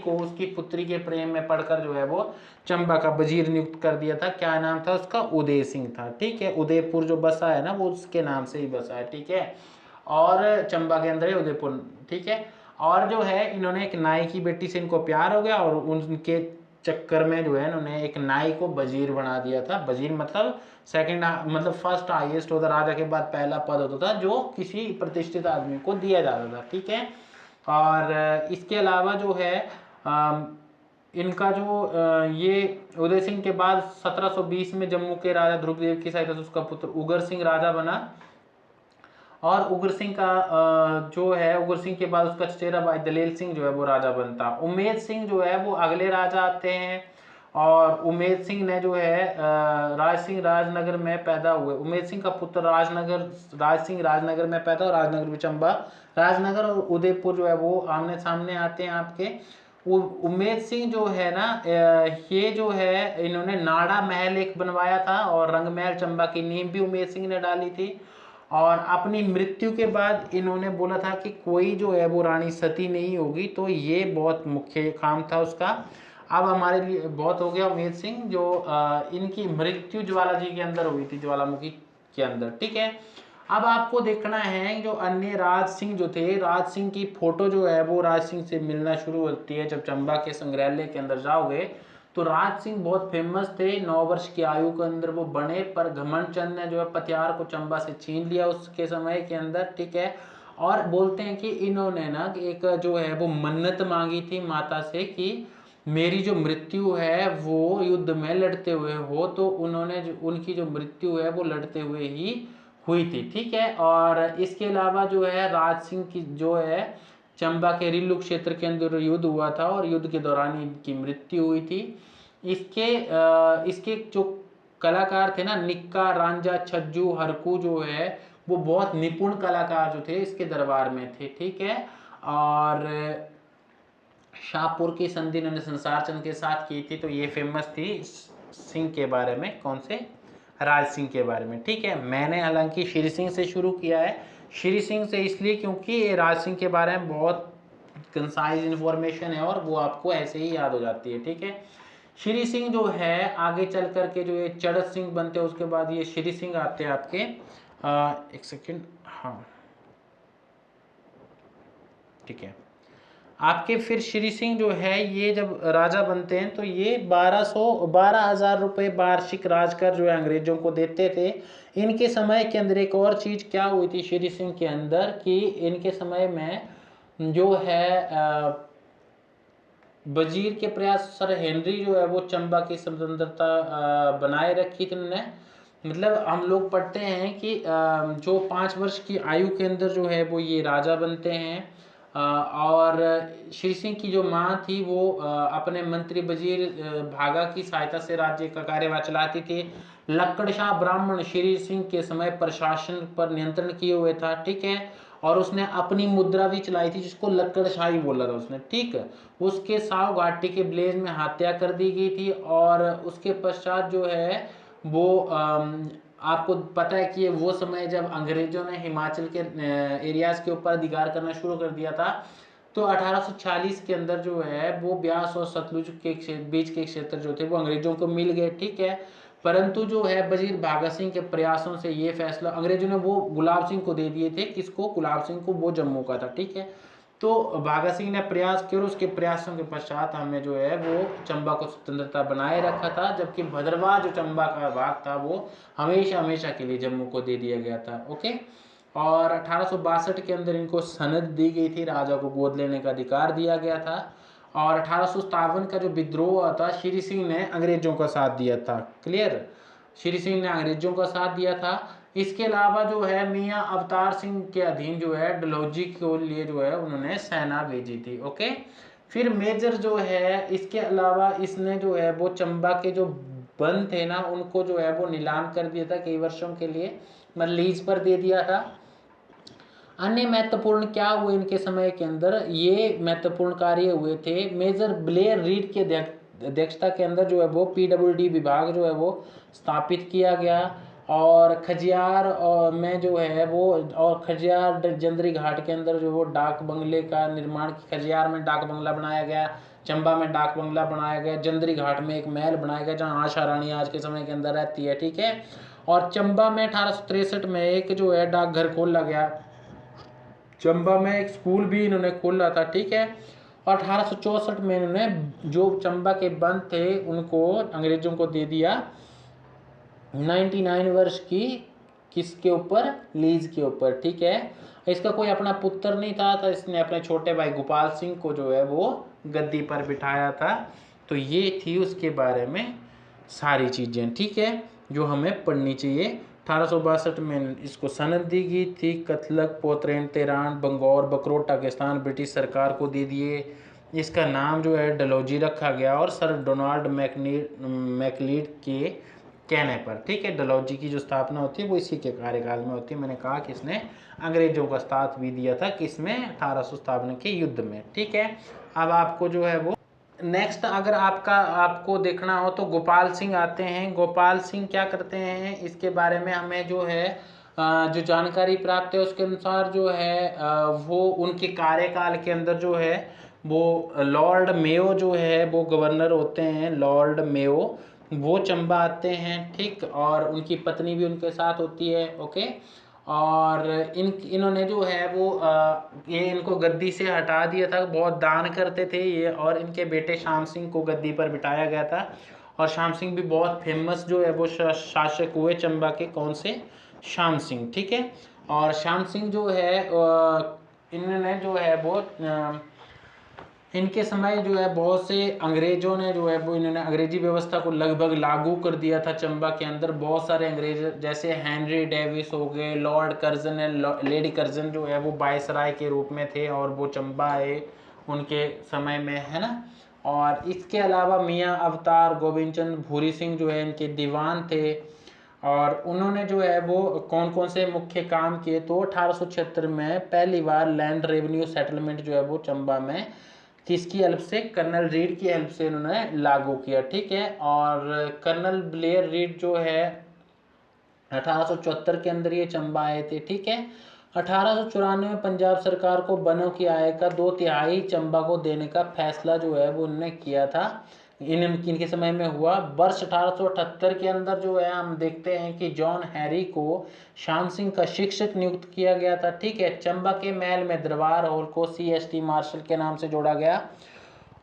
को उसकी पुत्री के प्रेम में पड़कर जो है वो चंबा का वजीर नियुक्त कर दिया था। क्या नाम था उसका? उदय सिंह था, ठीक है। उदयपुर जो बसा है ना वो उसके नाम से ही बसा है, ठीक है। और चंबा के अंदर ही उदयपुर, ठीक है। और जो है इन्होंने एक नाई की बेटी से इनको प्यार हो गया और उनके चक्कर में जो है इन्होंने एक नाई को वजीर बना दिया था। वजीर मतलब सेकंड, मतलब फर्स्ट हाईएस्ट होता, राजा के बाद पहला पद होता था जो किसी प्रतिष्ठित आदमी को दिया जाता था, ठीक है। और इसके अलावा जो है इनका जो ये उदय सिंह के बाद 1720 में जम्मू के राजा ध्रुवदेव की सहायता से उसका पुत्र उगर सिंह राजा बना। और उग्र सिंह का जो है उग्र सिंह के बाद उसका चचेरा भाई दलेल सिंह जो है वो राजा बनता। उमेद सिंह जो है वो अगले राजा आते हैं। और उमेद सिंह ने जो है राज सिंह राजनगर में पैदा हुए। उमेद सिंह का पुत्र राज सिंह राजनगर में पैदा और राजनगर भी चंबा। राजनगर और उदयपुर जो है वो आमने सामने आते हैं आपके। उमेद सिंह जो है ना, ये जो है इन्होंने नाड़ा महल एक बनवाया था और रंग महल चंबा की नींव भी उमेद सिंह ने डाली थी। और अपनी मृत्यु के बाद इन्होंने बोला था कि कोई जो है वो रानी सती नहीं होगी, तो ये बहुत मुख्य काम था उसका। अब हमारे लिए बहुत हो गया उमेद सिंह, जो इनकी मृत्यु ज्वाला जी के अंदर हुई थी, ज्वालामुखी के अंदर, ठीक है। अब आपको देखना है जो अन्य राज सिंह जो थे, राज सिंह की फोटो जो है वो राज सिंह से मिलना शुरू होती है जब चंबा के संग्रहालय के अंदर जाओगे। तो राज सिंह बहुत फेमस थे, 9 वर्ष की आयु के अंदर वो बने, पर घमंड चंद ने जो है पतियार को चंबा से छीन लिया उसके समय के अंदर, ठीक है। और बोलते हैं कि इन्होंने ना एक जो है वो मन्नत मांगी थी माता से कि मेरी जो मृत्यु है वो युद्ध में लड़ते हुए हो, तो उन्होंने उनकी जो मृत्यु है वो लड़ते हुए ही हुई थी, ठीक है। और इसके अलावा जो है राज सिंह की जो है चंबा के रिल्लू क्षेत्र के अंदर युद्ध हुआ था और युद्ध के दौरान इनकी मृत्यु हुई थी। इसके जो कलाकार थे ना, निक्का, रांझा, छज्जू, हरकू जो है वो बहुत निपुण कलाकार जो थे इसके दरबार में थे, ठीक है। और शाहपुर की संधि इन्होंने संसार चंद के साथ की थी, तो ये फेमस थी सिंह के बारे में। कौन से? राज सिंह के बारे में, ठीक है। मैंने हालांकि श्री सिंह से शुरू किया है, श्री सिंह से इसलिए क्योंकि राज सिंह के बारे में बहुत कंसाइज इन्फॉर्मेशन है और वो आपको ऐसे ही याद हो जाती है, ठीक है। श्री सिंह जो है आगे चल करके जो ये चढ़त सिंह बनते हैं, उसके बाद ये श्री सिंह आते हैं आपके। एक सेकेंड, हाँ ठीक है। आपके फिर श्री सिंह जो है ये जब राजा बनते हैं तो ये 12,000 रुपये वार्षिक राजकर जो है अंग्रेजों को देते थे। इनके समय के अंदर एक और चीज़ क्या हुई थी श्री सिंह के अंदर कि इनके समय में जो है वजीर के प्रयास सर हेनरी जो है वो चंबा की स्वतंत्रता बनाए रखी थी उन्होंने। मतलब हम लोग पढ़ते हैं कि जो 5 वर्ष की आयु के अंदर जो है वो ये राजा बनते हैं। और श्री सिंह की जो माँ थी वो अपने मंत्री वजीर भागा की सहायता से राज्य का कार्यभार चलाती थी। लक्कड़ शाह ब्राह्मण श्री सिंह के समय प्रशासन पर नियंत्रण किए हुए था, ठीक है। और उसने अपनी मुद्रा भी चलाई थी जिसको लक्कड़ शाही बोला था उसने, ठीक है। उसके साव घाटी के ब्लेज में हत्या कर दी गई थी। और उसके पश्चात जो है वो आपको पता है कि वो समय जब अंग्रेजों ने हिमाचल के एरियाज के ऊपर अधिकार करना शुरू कर दिया था, तो 1840 के अंदर जो है वो ब्यास और सतलुज के बीच के क्षेत्र जो थे वो अंग्रेजों को मिल गए, ठीक है। परंतु जो है वजीर भागा सिंह के प्रयासों से ये फैसला अंग्रेजों ने वो गुलाब सिंह को दे दिए थे। किसको? गुलाब सिंह को, वो जम्मू का था, ठीक है। तो भागा सिंह ने प्रयास किया और उसके प्रयासों के पश्चात हमें जो है वो चंबा को स्वतंत्रता बनाए रखा था, जबकि भद्रवाह जो चंबा का भाग था वो हमेशा हमेशा के लिए जम्मू को दे दिया गया था, ओके। और 1862 के अंदर इनको सनद दी गई थी, राजा को गोद लेने का अधिकार दिया गया था। और 1857 का जो विद्रोह हुआ था, श्री सिंह ने अंग्रेजों का साथ दिया था। क्लियर, श्री सिंह ने अंग्रेजों का साथ दिया था। इसके अलावा जो है मियाँ अवतार सिंह के अधीन जो है डलहौजी के लिए जो है उन्होंने सेना भेजी थी। ओके, फिर मेजर जो है, इसके अलावा इसने जो है वो चंबा के जो बंद थे ना, उनको जो है वो नीलाम कर दिया था कई वर्षों के लिए, मतलब लीज पर दे दिया था। अन्य महत्वपूर्ण क्या हुए इनके समय के अंदर, ये महत्वपूर्ण कार्य हुए थे। मेजर ब्लेयर रीड के अध्यक्षता के अंदर जो है वो PWD विभाग जो है वो स्थापित किया गया, और खजियार और में जो है वो, और खजियार जंदरी घाट के अंदर जो वो डाक बंगले का निर्माण, खजियार में डाक बंगला बनाया गया, चंबा में डाक बंगला बनाया गया, जंदरी घाट में एक महल बनाया गया जहाँ आशा रानी आज के समय के अंदर रहती है। ठीक है, और चंबा में 1863 में एक जो है डाकघर खोला गया, चंबा में एक स्कूल भी इन्होंने खोला था। ठीक है, और 1864 में इन्होंने जो चंबा के बंद थे उनको अंग्रेजों को दे दिया 99 वर्ष की, किसके ऊपर, लीज के ऊपर। ठीक है, इसका कोई अपना पुत्र नहीं था, तो इसने अपने छोटे भाई गोपाल सिंह को जो है वो गद्दी पर बिठाया था। तो ये थी उसके बारे में सारी चीज़ें। ठीक है, जो हमें पढ़नी चाहिए। 1862 में इसको सनद दी गई थी। कथलक, पोतरेन, तेरान, बंगौर, बकरोट, पाकिस्तान ब्रिटिश सरकार को दे दिए। इसका नाम जो है डलहौजी रखा गया, और सर डोनाल्ड मैकलीड के कहने पर। ठीक है, डलहौजी की जो स्थापना होती है वो इसी के कार्यकाल में होती है। मैंने कहा कि इसने अंग्रेजों का साथ भी दिया था, किसमें, 1857 के युद्ध में। ठीक है, अब आपको जो है वो नेक्स्ट अगर आपको देखना हो तो गोपाल सिंह आते हैं। गोपाल सिंह क्या करते हैं, इसके बारे में हमें जो है जो जानकारी प्राप्त है उसके अनुसार जो है वो उनके कार्यकाल के अंदर जो है वो लॉर्ड मेयो जो है वो गवर्नर होते हैं, लॉर्ड मेयो, वो चंबा आते हैं। ठीक, और उनकी पत्नी भी उनके साथ होती है। ओके, और इन्होंने जो है वो ये इनको गद्दी से हटा दिया था, बहुत दान करते थे ये, और इनके बेटे श्याम सिंह को गद्दी पर बिठाया गया था। और श्याम सिंह भी बहुत फेमस जो है वो शासक हुए चंबा के, कौन से, श्याम सिंह। ठीक है, और श्याम सिंह जो है इन्होंने जो है वो इनके समय जो है बहुत से अंग्रेजों ने जो है वो, इन्होंने अंग्रेजी व्यवस्था को लगभग लागू कर दिया था चंबा के अंदर। बहुत सारे अंग्रेज जैसे हेनरी डेविस हो गए, लॉर्ड कर्जन है, लेडी कर्जन जो है वो वायसराय के रूप में थे, और वो चंबा आए उनके समय में, है ना। और इसके अलावा मियाँ अवतार गोविंद चंद भूरी सिंह जो है इनके दीवान थे, और उन्होंने जो है वो कौन कौन से मुख्य काम किए, तो 1876 में पहली बार लैंड रेवेन्यू सेटलमेंट जो है वो चंबा में किसकी हेल्प से, कर्नल रीड की हेल्प से उन्होंने लागू किया। ठीक है, और कर्नल ब्लेयर रीड जो है 1874 के अंदर ये चंबा आए थे। ठीक है, 1894 में पंजाब सरकार को वनों की आय का 2/3 चंबा को देने का फैसला जो है वो उन्होंने किया था, इनके समय में हुआ। वर्ष 1878 के अंदर जो है हम देखते हैं कि जॉन हैरी को श्याम सिंह का शिक्षक नियुक्त किया गया था। ठीक है, चंबा के महल में दरबार हॉल को CST मार्शल के नाम से जोड़ा गया।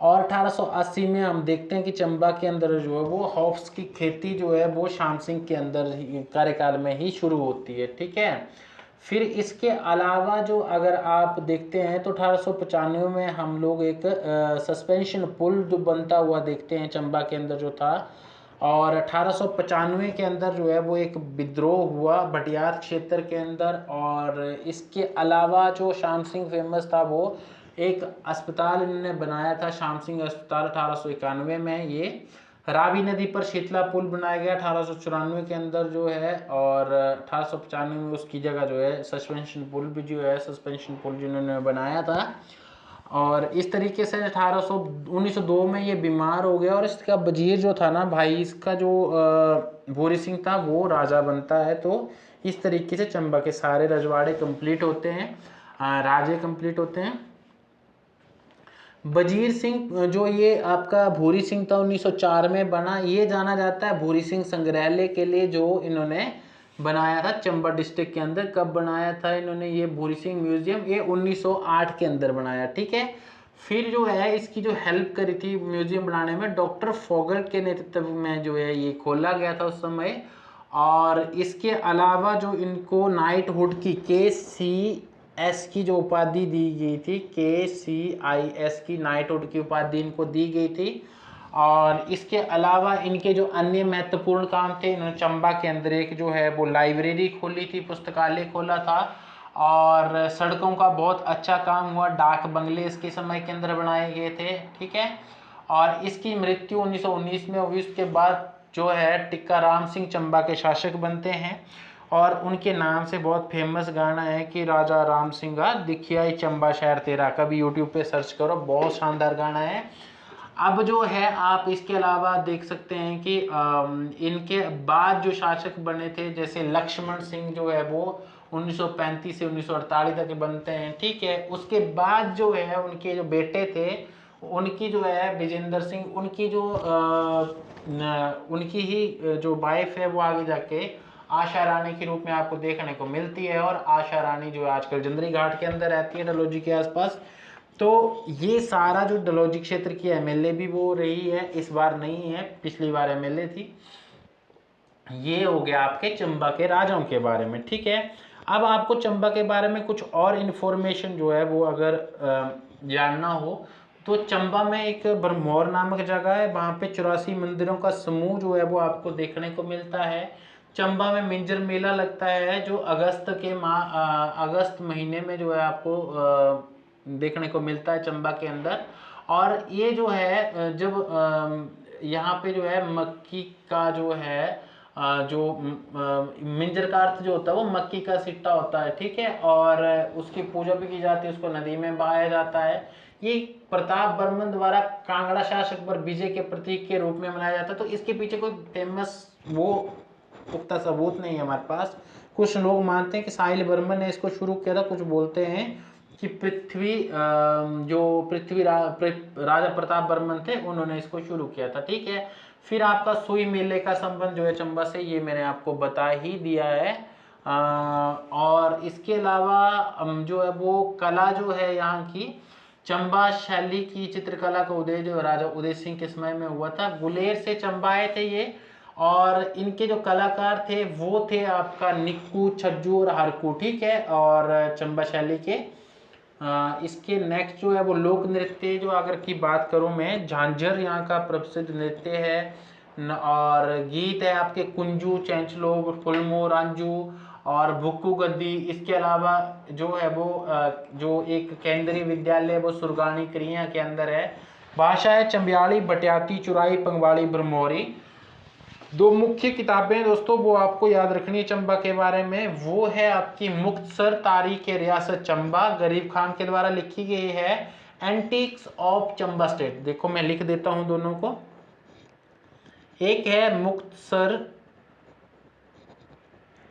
और 1880 में हम देखते हैं कि चंबा के अंदर जो है वो हॉप्स की खेती जो है वो श्याम सिंह के अंदर कार्यकाल में ही शुरू होती है। ठीक है, फिर इसके अलावा जो अगर आप देखते हैं तो 1895 में हम लोग एक सस्पेंशन पुल जो बनता हुआ देखते हैं चंबा के अंदर जो था। और 1895 के अंदर जो है वो एक विद्रोह हुआ भटियात क्षेत्र के अंदर। और इसके अलावा जो श्याम सिंह फेमस था वो एक अस्पताल इन्होंने बनाया था, श्याम सिंह अस्पताल, 1891 में। ये रावी नदी पर शीतला पुल बनाया गया 1894 के अंदर जो है, और 1895 में उसकी जगह जो है सस्पेंशन पुल भी जो है, सस्पेंशन पुल जिन्होंने बनाया था। और इस तरीके से 1902 में ये बीमार हो गया, और इसका वजीर जो था ना भाई, इसका जो भूरी सिंह था वो राजा बनता है। तो इस तरीके से चंबा के सारे रजवाड़े कंप्लीट होते हैं, राजे कंप्लीट होते हैं। वजीर सिंह जो ये आपका भूरी सिंह था 1904 में बना, ये जाना जाता है भूरी सिंह संग्रहालय के लिए जो इन्होंने बनाया था चंबा डिस्ट्रिक्ट के अंदर। कब बनाया था इन्होंने ये भूरी सिंह म्यूजियम, ये 1908 के अंदर बनाया। ठीक है, फिर जो है इसकी जो हेल्प करी थी म्यूजियम बनाने में डॉक्टर फोगल के नेतृत्व में जो है ये खोला गया था उस समय। और इसके अलावा जो इनको नाइटहुड की KC एस की जो उपाधि दी गई थी, KCIS की नाइटहुड की उपाधि इनको दी गई थी। और इसके अलावा इनके जो अन्य महत्वपूर्ण काम थे, इन्होंने चंबा के अंदर एक जो है वो लाइब्रेरी खोली थी, पुस्तकालय खोला था, और सड़कों का बहुत अच्छा काम हुआ, डाक बंगले इसके समय के अंदर बनाए गए थे, ठीक है। और इसकी मृत्यु 1919 में हुई। उसके बाद जो है टिक्का राम सिंह चंबा के शासक बनते हैं, और उनके नाम से बहुत फेमस गाना है कि राजा राम सिंह दिखिया चंबा शहर तेरा, कभी यूट्यूब पे सर्च करो, बहुत शानदार गाना है। अब जो है आप इसके अलावा देख सकते हैं कि इनके बाद जो शासक बने थे, जैसे लक्ष्मण सिंह जो है वो 1935 से 1948 तक बनते हैं, ठीक है। उसके बाद जो है उनके जो बेटे थे, उनकी जो है विजेंद्र सिंह, उनकी जो उनकी ही जो वाइफ है वो आगे जाके आशा रानी के रूप में आपको देखने को मिलती है। और आशा रानी जो आजकल जंदरी घाट के अंदर रहती है, डलहौजी के आसपास। तो ये सारा जो डलहौजी क्षेत्र की MLA भी वो रही है, इस बार नहीं है, पिछली बार MLA थी। ये हो गया आपके चंबा के राजाओं के बारे में, ठीक है। अब आपको चंबा के बारे में कुछ और इन्फॉर्मेशन जो है वो अगर जानना हो, तो चंबा में एक भरमौर नामक जगह है, वहाँ पे 84 मंदिरों का समूह जो है वो आपको देखने को मिलता है। चंबा में मिंजर मेला लगता है, जो अगस्त महीने में जो है आपको देखने को मिलता है चंबा के अंदर। और ये जो है जब यहाँ पे जो है मक्की का जो है जो मिंजर का अर्थ जो होता है वो मक्की का सिट्टा होता है, ठीक है। और उसकी पूजा भी की जाती है, उसको नदी में बहाया जाता है। ये प्रताप बर्मन द्वारा कांगड़ा शासक पर विजय के प्रतीक के रूप में मनाया जाता है। तो इसके पीछे कोई फेमस वो पुख्ता सबूत नहीं है हमारे पास। कुछ लोग मानते हैं कि साहिल बर्मन ने इसको शुरू किया था, कुछ बोलते हैं कि राजा प्रताप बर्मन थे, उन्होंने इसको शुरू किया था, ठीक है। फिर आपका सुई मेले का संबंध जो है चंबा से, ये मैंने आपको बता ही दिया है। और इसके अलावा जो है वो कला जो है यहाँ की चंबा शैली की चित्रकला का उदय जो राजा उदय सिंह के समय में हुआ था। गुलेर से चंबा आए थे ये, और इनके जो कलाकार थे वो थे आपका निक्कू, छज्जू और हरकू, ठीक है। और चंबा शैली के इसके नेक्स्ट जो है वो लोक नृत्य जो अगर की बात करूं मैं, झांझर यहाँ का प्रसिद्ध नृत्य है। और गीत है आपके कुंजू, चैंचलो, फुलमो, रांझू और भुक्कू गद्दी। इसके अलावा जो है वो जो एक केंद्रीय विद्यालय वो सुरगानी क्रिया के अंदर है। भाषा है चंबियाड़ी, बटियाती, चुराई, पंगवाड़ी, ब्रह्मौरी। दो मुख्य किताबें दोस्तों वो आपको याद रखनी है चंबा के बारे में, वो है आपकी मुख्तसर तारीख रियासत चंबा, गरीब खान के द्वारा लिखी गई है। एंटिक्स ऑफ चंबा स्टेट, देखो मैं लिख देता हूं दोनों को। एक है मुख्तसर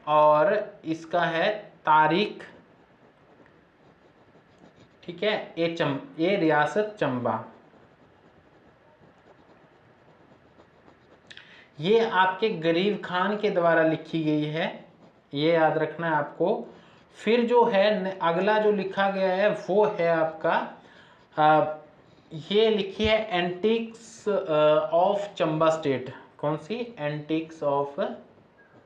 और इसका है तारीख, ठीक है। ये रियासत चंबा, ये आपके गरीब खान के द्वारा लिखी गई है, ये याद रखना है आपको। फिर जो है अगला जो लिखा गया है वो है आपका ये लिखी है एंटिक्स ऑफ चंबा स्टेट। कौन सी? Antiques of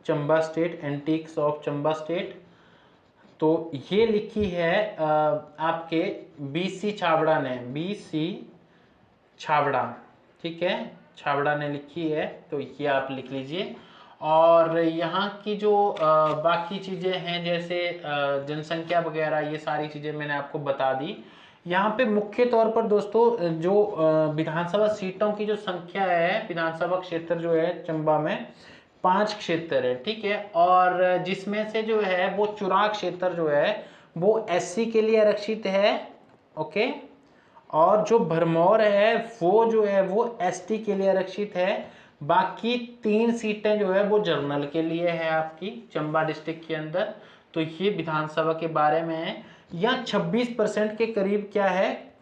Chamba state, antiques of Chamba state. तो ये लिखी है आपके BC छाबड़ा ने, BC छाबड़ा, ठीक है, छाबड़ा ने लिखी है, तो ये आप लिख लीजिए। और यहाँ की जो बाकी चीज़ें हैं जैसे जनसंख्या वगैरह, ये सारी चीज़ें मैंने आपको बता दी। यहाँ पे मुख्य तौर पर दोस्तों जो विधानसभा सीटों की जो संख्या है, विधानसभा क्षेत्र जो है चंबा में 5 क्षेत्र है, ठीक है। और जिसमें से जो है वो चुनाव क्षेत्र जो है वो SC के लिए आरक्षित है, ओके। और जो भरमौर है वो जो है वो ST के लिए आरक्षित है। बाकी 3 सीटें जो है वो जनरल के लिए है आपकी चंबा डिस्ट्रिक्ट के अंदर। तो ये विधानसभा के बारे में है। यहाँ 26% के करीब क्या है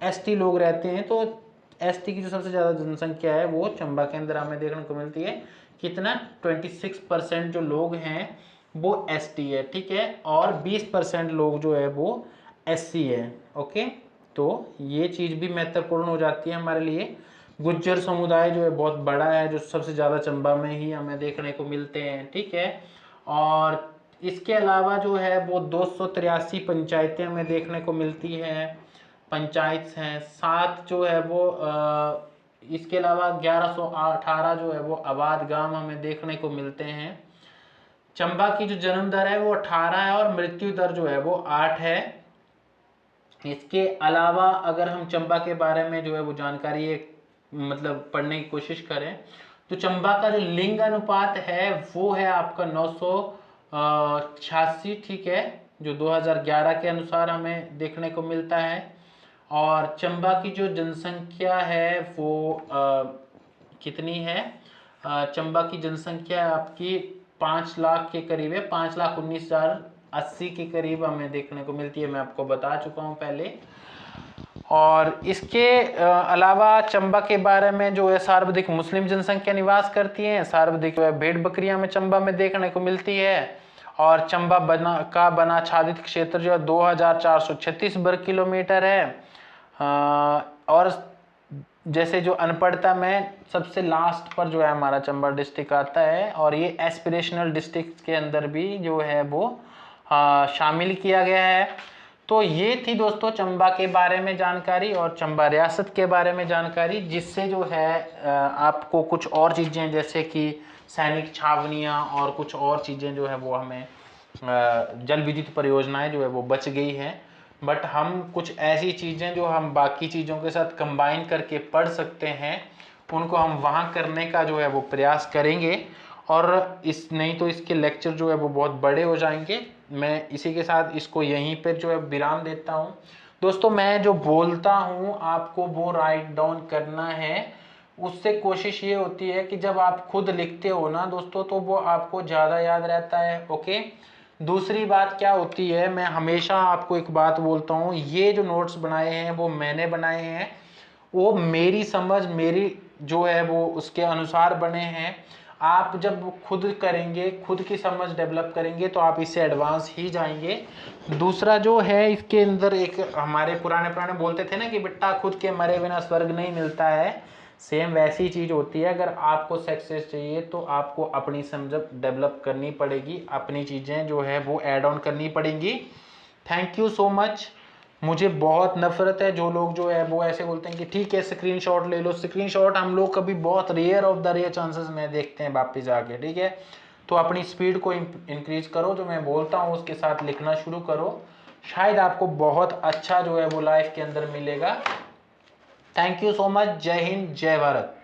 ST लोग रहते हैं। तो ST की जो सबसे ज़्यादा जनसंख्या है वो चंबा के अंदर हमें देखने को मिलती है। कितना? 26% जो लोग हैं वो ST है, ठीक है। और 20% लोग जो है वो SC है, ओके। तो ये चीज़ भी महत्वपूर्ण हो जाती है हमारे लिए। गुज्जर समुदाय जो है बहुत बड़ा है, जो सबसे ज़्यादा चंबा में ही हमें देखने को मिलते हैं, ठीक है। और इसके अलावा जो है वो 283 पंचायतें हमें देखने को मिलती हैं, पंचायत हैं। 7 जो है वो इसके अलावा 1118 जो है वो आबाद गांव हमें देखने को मिलते हैं। चंबा की जो जन्म दर है वो 18 है और मृत्यु दर जो है वो 8 है। इसके अलावा अगर हम चंबा के बारे में जो है वो जानकारी मतलब पढ़ने की कोशिश करें तो चंबा का जो लिंग अनुपात है वो है आपका 986, ठीक है, जो 2011 के अनुसार हमें देखने को मिलता है। और चंबा की जो जनसंख्या है वो कितनी है? चंबा की जनसंख्या आपकी 5 लाख के करीब है, 5,19,080 के करीब हमें देखने को मिलती है, मैं आपको बता चुका हूँ पहले। और इसके अलावा चंबा के बारे में जो है सर्वाधिक मुस्लिम जनसंख्या निवास करती है, सर्वाधिक भेड़ बकरियां में चंबा में देखने को मिलती है। और चंबा बना आच्छादित क्षेत्र जो है 2436 वर्ग किलोमीटर है। और जैसे जो अनपढ़ता में सबसे लास्ट पर जो है हमारा चंबा डिस्ट्रिक्ट आता है, और ये एस्पिरेशनल डिस्ट्रिक्ट के अंदर भी जो है वो शामिल किया गया है। तो ये थी दोस्तों चंबा के बारे में जानकारी और चंबा रियासत के बारे में जानकारी, जिससे जो है आपको कुछ और चीज़ें जैसे कि सैनिक छावनियाँ और कुछ और चीज़ें जो है वो हमें जल विद्युत परियोजनाएं जो है वो बच गई हैं। बट हम कुछ ऐसी चीज़ें जो हम बाकी चीज़ों के साथ कंबाइन करके पढ़ सकते हैं उनको हम वहाँ करने का जो है वो प्रयास करेंगे। और नहीं तो इसके लेक्चर जो है वो बहुत बड़े हो जाएंगे। मैं इसी के साथ इसको यहीं पर जो है विराम देता हूँ। दोस्तों मैं जो बोलता हूँ आपको वो राइट डाउन करना है। उससे कोशिश ये होती है कि जब आप खुद लिखते हो ना दोस्तों तो वो आपको ज़्यादा याद रहता है। ओके, दूसरी बात क्या होती है, मैं हमेशा आपको एक बात बोलता हूँ, ये जो नोट्स बनाए हैं वो मैंने बनाए हैं, वो मेरी समझ मेरी जो है वो उसके अनुसार बने हैं। आप जब खुद करेंगे, खुद की समझ डेवलप करेंगे तो आप इससे एडवांस ही जाएंगे। दूसरा जो है इसके अंदर एक हमारे पुराने बोलते थे ना कि बेटा खुद के मरे बिना स्वर्ग नहीं मिलता है, सेम वैसी चीज़ होती है। अगर आपको सक्सेस चाहिए तो आपको अपनी समझ डेवलप करनी पड़ेगी, अपनी चीज़ें जो है वो ऐड ऑन करनी पड़ेंगी। Thank you so much. मुझे बहुत नफरत है जो लोग जो है वो ऐसे बोलते हैं कि ठीक है स्क्रीनशॉट ले लो। स्क्रीनशॉट हम लोग कभी बहुत rare of the rare chances में देखते हैं वापस आके, ठीक है। तो अपनी स्पीड को इंक्रीज करो, जो मैं बोलता हूँ उसके साथ लिखना शुरू करो, शायद आपको बहुत अच्छा जो है वो लाइफ के अंदर मिलेगा। Thank you so much. जय हिंद, जय भारत।